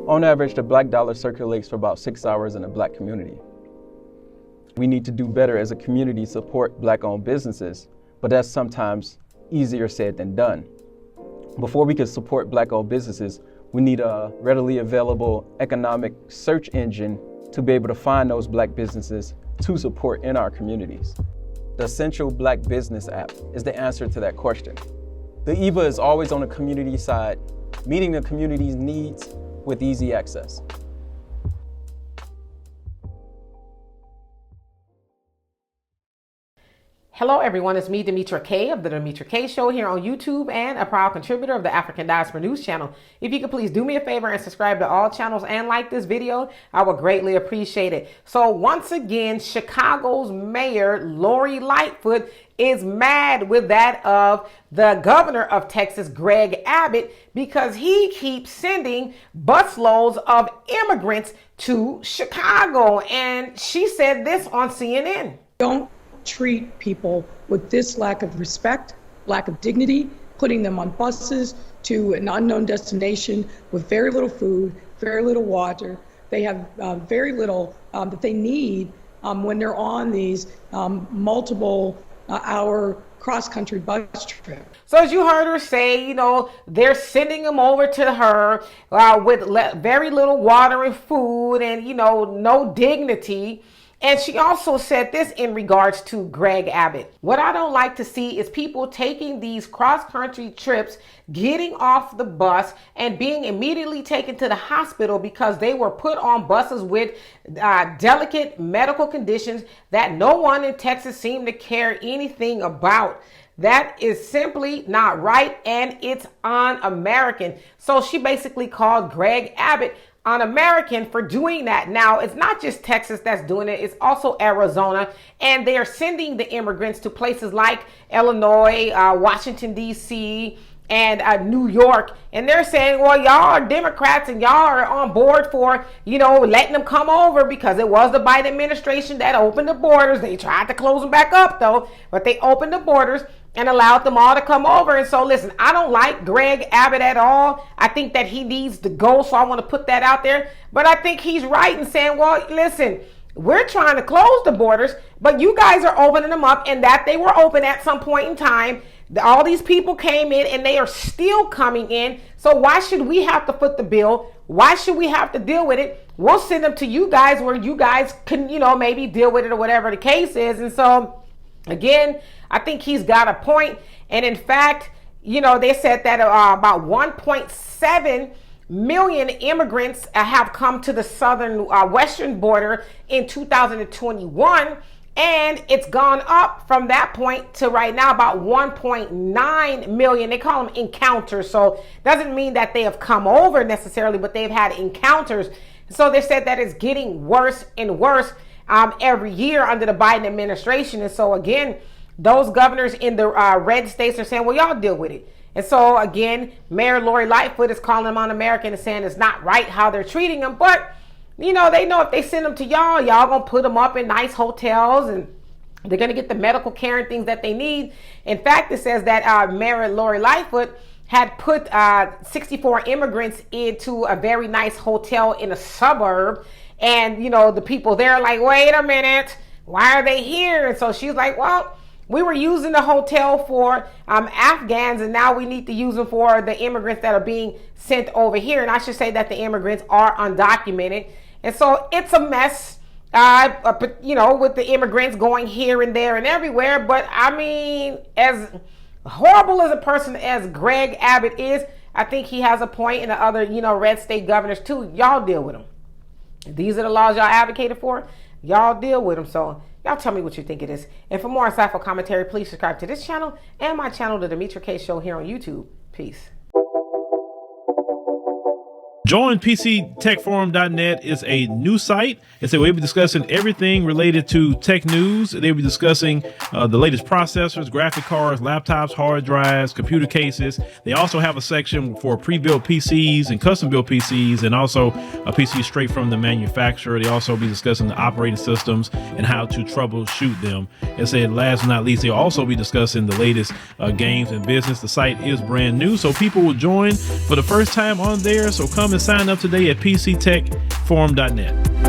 On average, the black dollar circulates for about 6 hours in the black community. We need to do better as a community to support black-owned businesses, but that's sometimes easier said than done. Before we can support black-owned businesses, we need a readily available economic search engine to be able to find those black businesses to support in our communities. The Essential Black Business app is the answer to that question. The EVA is always on the community side, meeting the community's needs with easy access. Hello everyone, it's me, Demetra Kaye of the Demetra Kaye Show here on YouTube and a proud contributor of the African Diaspora News channel. If you could please do me a favor and subscribe to all channels and like this video, I would greatly appreciate it. So once again, Chicago's Mayor Lori Lightfoot is mad with that of the governor of Texas, Greg Abbott, because he keeps sending busloads of immigrants to Chicago. And she said this on CNN. Don't treat people with this lack of respect, lack of dignity, putting them on buses to an unknown destination with very little food, very little water. They have very little that they need when they're on these multiple hour cross-country bus trip. So as you heard her say, you know, they're sending them over to her with very little water and food and, you know, no dignity. And she also said this in regards to Greg Abbott. What I don't like to see is people taking these cross-country trips, getting off the bus and being immediately taken to the hospital because they were put on buses with delicate medical conditions that no one in Texas seemed to care anything about. That is simply not right, and it's un-American. So she basically called Greg Abbott un-American for doing that. Now, it's not just Texas that's doing it, it's also Arizona, and they are sending the immigrants to places like Illinois, Washington, D.C., and New York, and they're saying, well, y'all are Democrats and y'all are on board for, you know, letting them come over because it was the Biden administration that opened the borders. They tried to close them back up though, but they opened the borders and allowed them all to come over. And so listen, I don't like Greg Abbott at all. I think that he needs to go, so I want to put that out there. But I think he's right in saying, well, listen, we're trying to close the borders, but you guys are opening them up, and that they were open at some point in time. All these people came in and they are still coming in. So why should we have to foot the bill? Why should we have to deal with it? We'll send them to you guys where you guys can, you know, maybe deal with it or whatever the case is. And so again, I think he's got a point. And in fact, you know, they said that about 1.7 million immigrants have come to the southern western border in 2021. And it's gone up from that point to right now about 1.9 million. They call them encounters. So doesn't mean that they have come over necessarily, but they've had encounters. So they said that it's getting worse and worse every year under the Biden administration. And so again, those governors in the red states are saying, well, y'all deal with it. And so again, Mayor Lori Lightfoot is calling them un-American and saying it's not right how they're treating them. But you know, they know if they send them to y'all gonna put them up in nice hotels and they're gonna get the medical care and things that they need. In fact, it says that Mayor Lori Lightfoot had put 64 immigrants into a very nice hotel in a suburb. And, you know, the people there are like, wait a minute, why are they here? And so she's like, well, we were using the hotel for Afghans, and now we need to use them for the immigrants that are being sent over here. And I should say that the immigrants are undocumented. And so it's a mess, you know, with the immigrants going here and there and everywhere. But I mean, as horrible as a person as Greg Abbott is, I think he has a point, and the other, you know, red state governors too. Y'all deal with them. These are the laws y'all advocated for. Y'all deal with them. So y'all tell me what you think it is. And for more insightful commentary, please subscribe to this channel and my channel, The Demetra Kaye Show, here on YouTube. Peace. Join PCTechForum.net is a new site. And so we'll be discussing everything related to tech news. They'll be discussing the latest processors, graphic cards, laptops, hard drives, computer cases. They also have a section for pre-built PCs and custom-built PCs, and also a PC straight from the manufacturer. They also be discussing the operating systems and how to troubleshoot them. And said, last but not least, they'll also be discussing the latest games and business. The site is brand new, so people will join for the first time on there. So come and sign up today at pctechforum.net.